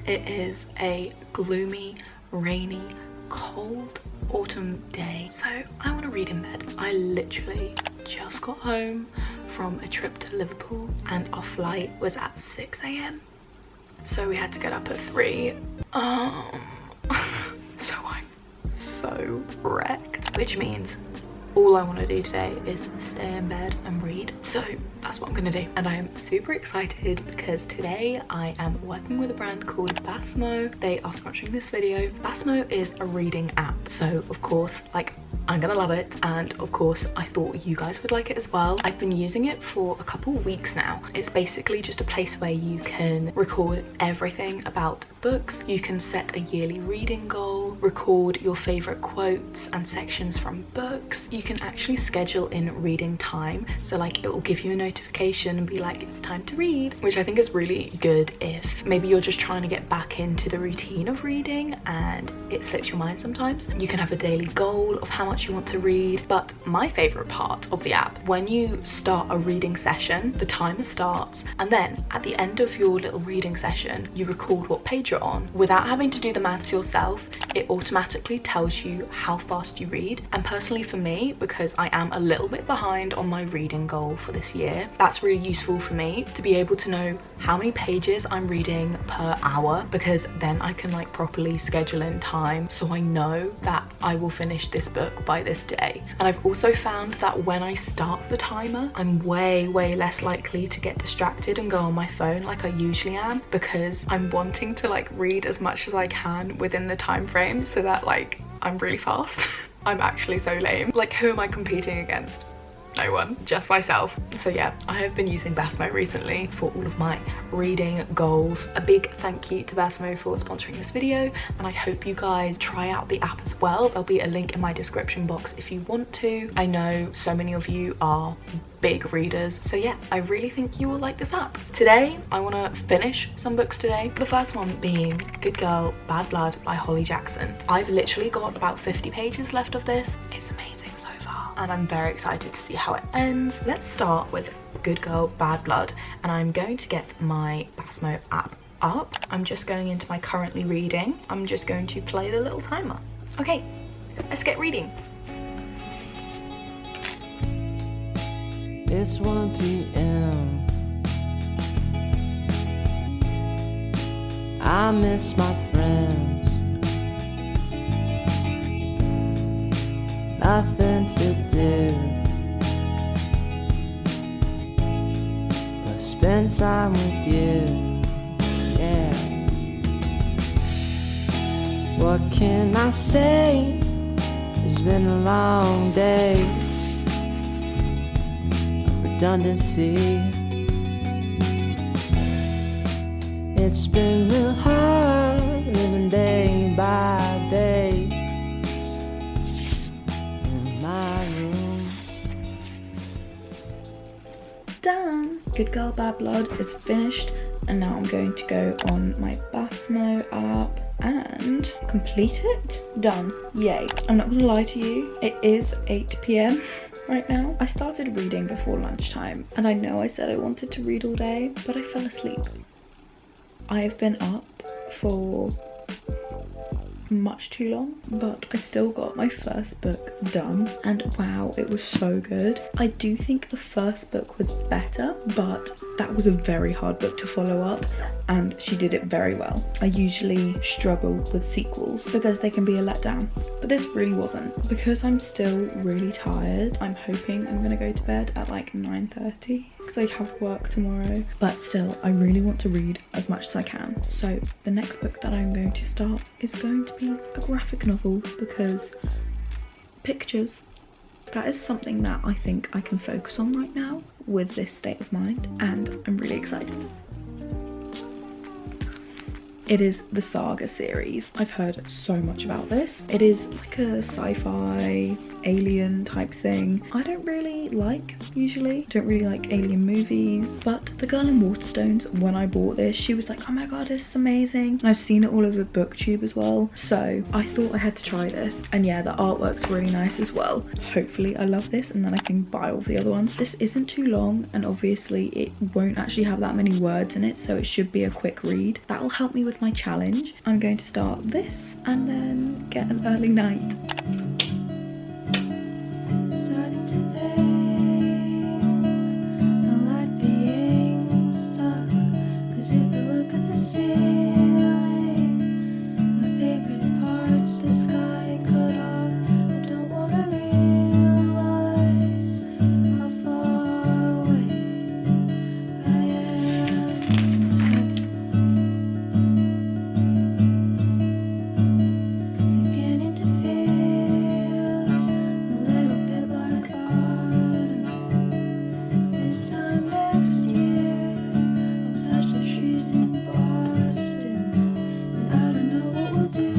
It is a gloomy, rainy, cold autumn day, so I want to read in bed. I literally just got home from a trip to Liverpool and our flight was at 6 AM, so we had to get up at 3. So I'm so wrecked, which means all I want to do today is stay in bed and read. So that's what I'm gonna do, and I am super excited because today I am working with a brand called Basmo. They are sponsoring this video. Basmo is a reading app, so of course, like, I'm gonna love it, and of course I thought you guys would like it as well. I've been using it for a couple weeks now. It's basically just a place where you can record everything about books. You can set a yearly reading goal, record your favorite quotes and sections from books. You can actually schedule in reading time, so like it will give you a notification and be like, it's time to read, which I think is really good if maybe you're just trying to get back into the routine of reading and it slips your mind sometimes. You can have a daily goal of how much you want to read. But my favorite part of the app, when you start a reading session, the timer starts, and then at the end of your little reading session you record what page you're on. Without having to do the maths yourself, it automatically tells you how fast you read. And personally for me, because I am a little bit behind on my reading goal for this year, that's really useful for me to be able to know how many pages I'm reading per hour, because then I can like properly schedule in time so I know that I will finish this book by this day. And I've also found that when I start the timer, I'm way less likely to get distracted and go on my phone like I usually am, because I'm wanting to like read as much as I can within the time frame so that like I'm really fast. I'm actually so lame. Like, who am I competing against? No one, just myself. So yeah, I have been using Basmo recently for all of my reading goals. A big thank you to Basmo for sponsoring this video, and I hope you guys try out the app as well. There'll be a link in my description box if you want to. I know so many of you are big readers, so yeah, I really think you will like this app. Today I want to finish some books today. The first one being Good Girl Bad Blood by Holly Jackson. I've literally got about 50 pages left of this. It's amazing and I'm very excited to see how it ends. Let's start with Good Girl Bad Blood, and I'm going to get my Basmo app up. I'm just going into my currently reading. I'm just going to play the little timer. Okay, let's get reading. It's 1 p.m. I miss my friends. Nothing to do but spend time with you, yeah. What can I say? It's been a long day of redundancy. It's been real hard living day by day. Done! Good Girl Bad Blood is finished, and now I'm going to go on my Basmo app and complete it. Done. Yay. I'm not gonna lie to you, it is 8 PM right now. I started reading before lunchtime, and I know I said I wanted to read all day, but I fell asleep. I have been up for much too long, but I still got my first book done, and wow, it was so good. I do think the first book was better, but that was a very hard book to follow up, and she did it very well. I usually struggle with sequels because they can be a letdown, but this really wasn't. Because I'm still really tired, I'm hoping I'm gonna go to bed at like 9:30 because I have work tomorrow, but still I really want to read as much as I can. So the next book that I'm going to start is going to be a graphic novel, because pictures, that is something that I think I can focus on right now with this state of mind, and I'm really excited. It is the Saga series. I've heard so much about this. It is like a sci-fi alien type thing. I don't really like alien movies, but the girl in Waterstones, when I bought this, she was like, oh my god, this is amazing. And I've seen it all over booktube as well, so I thought I had to try this. And yeah, the artwork's really nice as well. Hopefully I love this and then I can buy all the other ones. This isn't too long, and obviously it won't actually have that many words in it, so it should be a quick read. That will help me with with my challenge. I'm going to start this and then get an early night. Starting to think I like being stuck, 'cause if I look at the ceiling, my favorite part's the sky cut off. I don't wanna realize how far away I am. Beginning to feel a little bit like autumn. This time next year, I'll touch the trees in Boston, and I don't know what we'll do,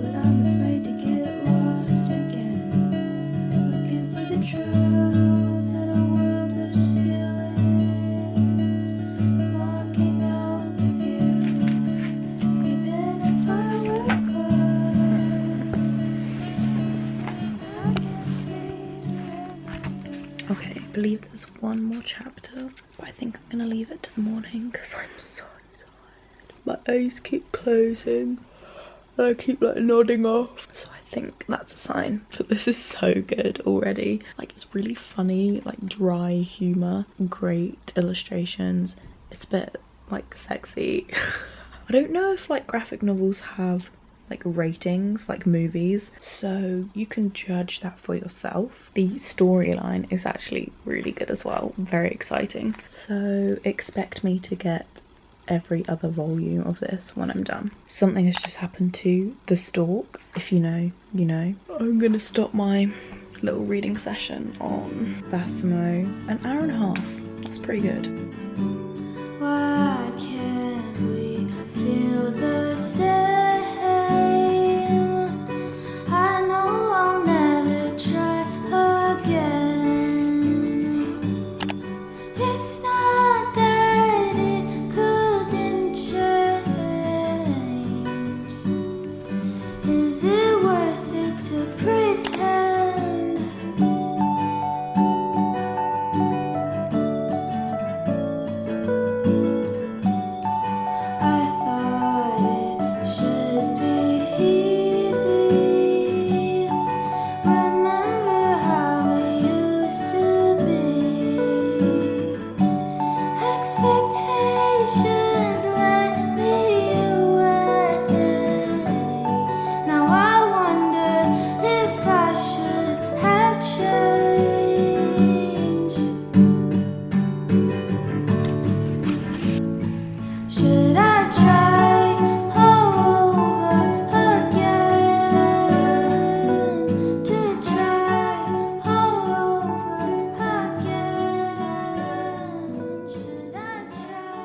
but I'm afraid to get lost again, looking for the truth in a world of ceilings, blocking out the view. Even if I were good, I can't see to remember. Okay, I believe there's one more chapter, but I think I'm gonna leave it to the morning because I'm so tired. My eyes keep closing and I keep like nodding off. So I think that's a sign that this is so good already. Like, it's really funny, like dry humour, great illustrations. It's a bit like sexy. I don't know if like graphic novels have like ratings like movies, so you can judge that for yourself. The storyline is actually really good as well, very exciting. So expect me to get every other volume of this when I'm done. Something has just happened to the stalk. If you know, you know. I'm gonna stop my little reading session on Basmo. An hour and a half, that's pretty good. Why can't we feel the same? I know I'll never try again. It's not that it couldn't change. Is it worth it to pretend? I thought it should be easy. Remember how it used to be. Expectations let me away. Now I wonder if I should have changed. Should I try all over again? To try all over again? Should I try?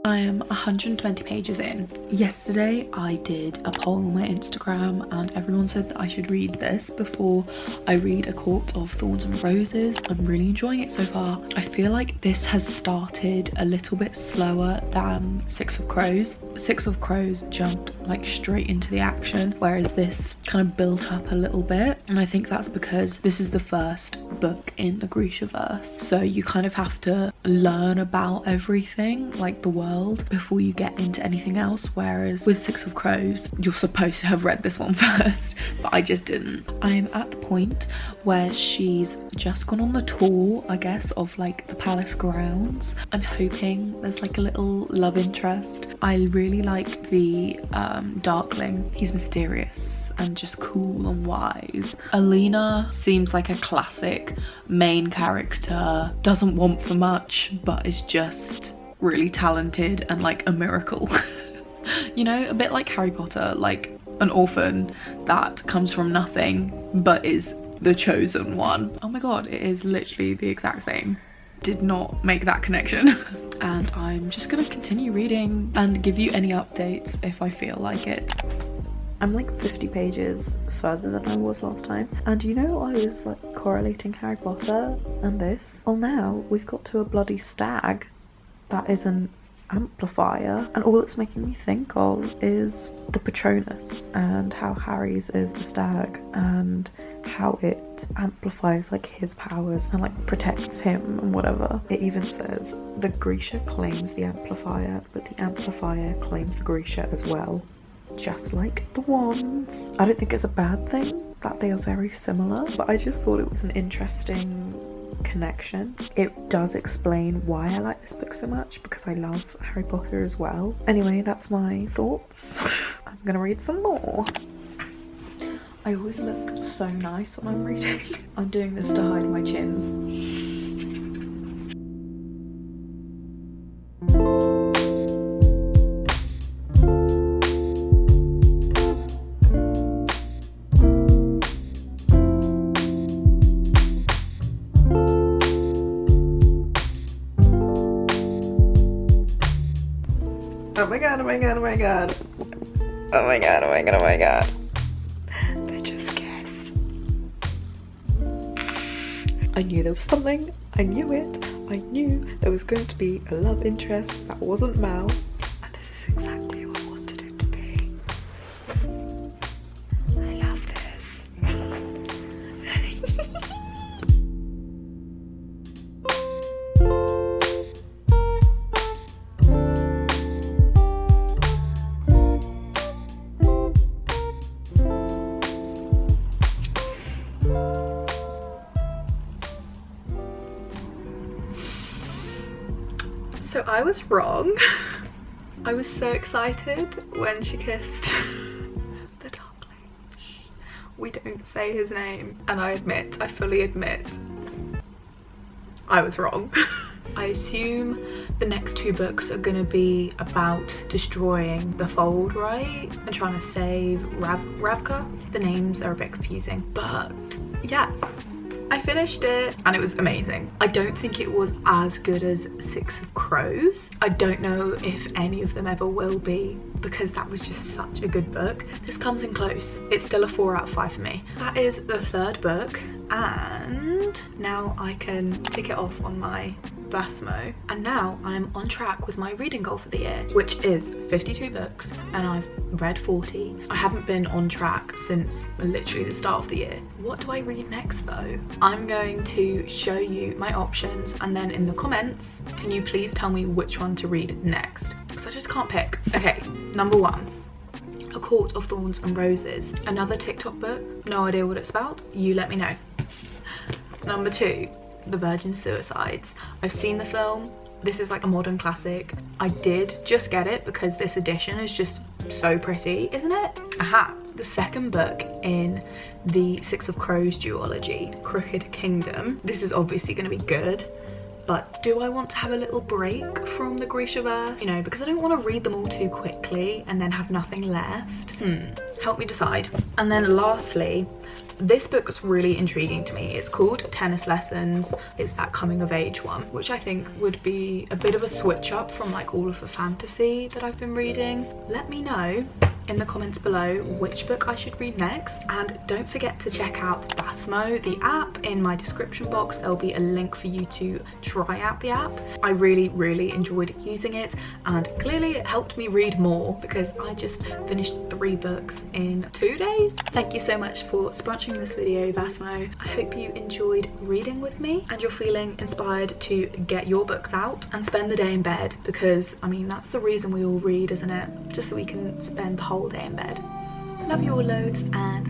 I am 120 pages in. Yesterday I did a poll on my Instagram and everyone said that I should read this before I read A Court of Thorns and Roses. I'm really enjoying it so far. I feel like this has started a little bit slower than Six of Crows. Six of Crows jumped like straight into the action, whereas this kind of built up a little bit, and I think that's because this is the first book in the Grishaverse, so you kind of have to learn about everything, like the world, before you get into anything else, whereas with Six of Crows you're supposed to have read this one first, but I just didn't. I'm at the point where she's just gone on the tour, I guess, of like the palace grounds. I'm hoping there's like a little love interest. I really like the Darkling. He's mysterious and just cool and wise. Alina seems like a classic main character, doesn't want for much but is just really talented and like a miracle. You know, a bit like Harry Potter, like an orphan that comes from nothing but is the chosen one. Oh my god, it is literally the exact same. Did not make that connection. And I'm just gonna continue reading and give you any updates if I feel like it. I'm like 50 pages further than I was last time, and you know I was like correlating Harry Potter and this. Well, now we've got to a bloody stag that is an amplifier, and all it's making me think of is the Patronus and how Harry's is the stag and how it amplifies like his powers and like protects him and whatever. It even says the Grisha claims the amplifier, but the amplifier claims the Grisha as well, just like the wands. I don't think it's a bad thing that they are very similar, but I just thought it was an interesting connection. It does explain why I like this book so much, because I love Harry Potter as well. Anyway, that's my thoughts. I'm gonna read some more. I always look so nice when I'm reading. I'm doing this to hide my chins. Oh my god, oh my god, oh my god. Oh my god, oh my god, oh my god. They just guessed. I knew there was something. I knew it. I knew there was going to be a love interest that wasn't Mal. And this is exactly what I wanted it to be. I love this. So I was wrong. I was so excited when she kissed the darkling. We don't say his name, and I fully admit, I was wrong. I assume the next two books are gonna be about destroying the fold, right? And trying to save Ravka. The names are a bit confusing, but yeah. I finished it and it was amazing. I don't think it was as good as Six of Crows. I don't know if any of them ever will be, because that was just such a good book. This comes in close. It's still a 4 out of 5 for me. That is the third book, and now I can tick it off on my Basmo. And now I'm on track with my reading goal for the year, which is 52 books, and I've read 40. I haven't been on track since literally the start of the year. What do I read next though? I'm going to show you my options, and then in the comments, can you please tell me which one to read next? Because I just can't pick. Okay, number 1. A Court of Thorns and Roses. Another TikTok book. No idea what it's about. You let me know. Number 2. The Virgin Suicides. I've seen the film. This is like a modern classic. I did just get it because this edition is just so pretty, isn't it? Aha! The second book in the Six of Crows duology, Crooked Kingdom. This is obviously going to be good, but do I want to have a little break from the Grishaverse? You know, because I don't want to read them all too quickly and then have nothing left. Help me decide. And then lastly, this book was really intriguing to me. It's called Tennis Lessons. It's that coming of age one, which I think would be a bit of a switch up from like all of the fantasy that I've been reading. Let me know in the comments below which book I should read next, and don't forget to check out Basmo, the app. In my description box there'll be a link for you to try out the app. I really enjoyed using it, and clearly it helped me read more because I just finished 3 books in 2 days. Thank you so much for sponsoring this video, Basmo. I hope you enjoyed reading with me and you're feeling inspired to get your books out and spend the day in bed, because I mean that's the reason we all read, isn't it? Just so we can spend the whole day in bed. Love you all loads, and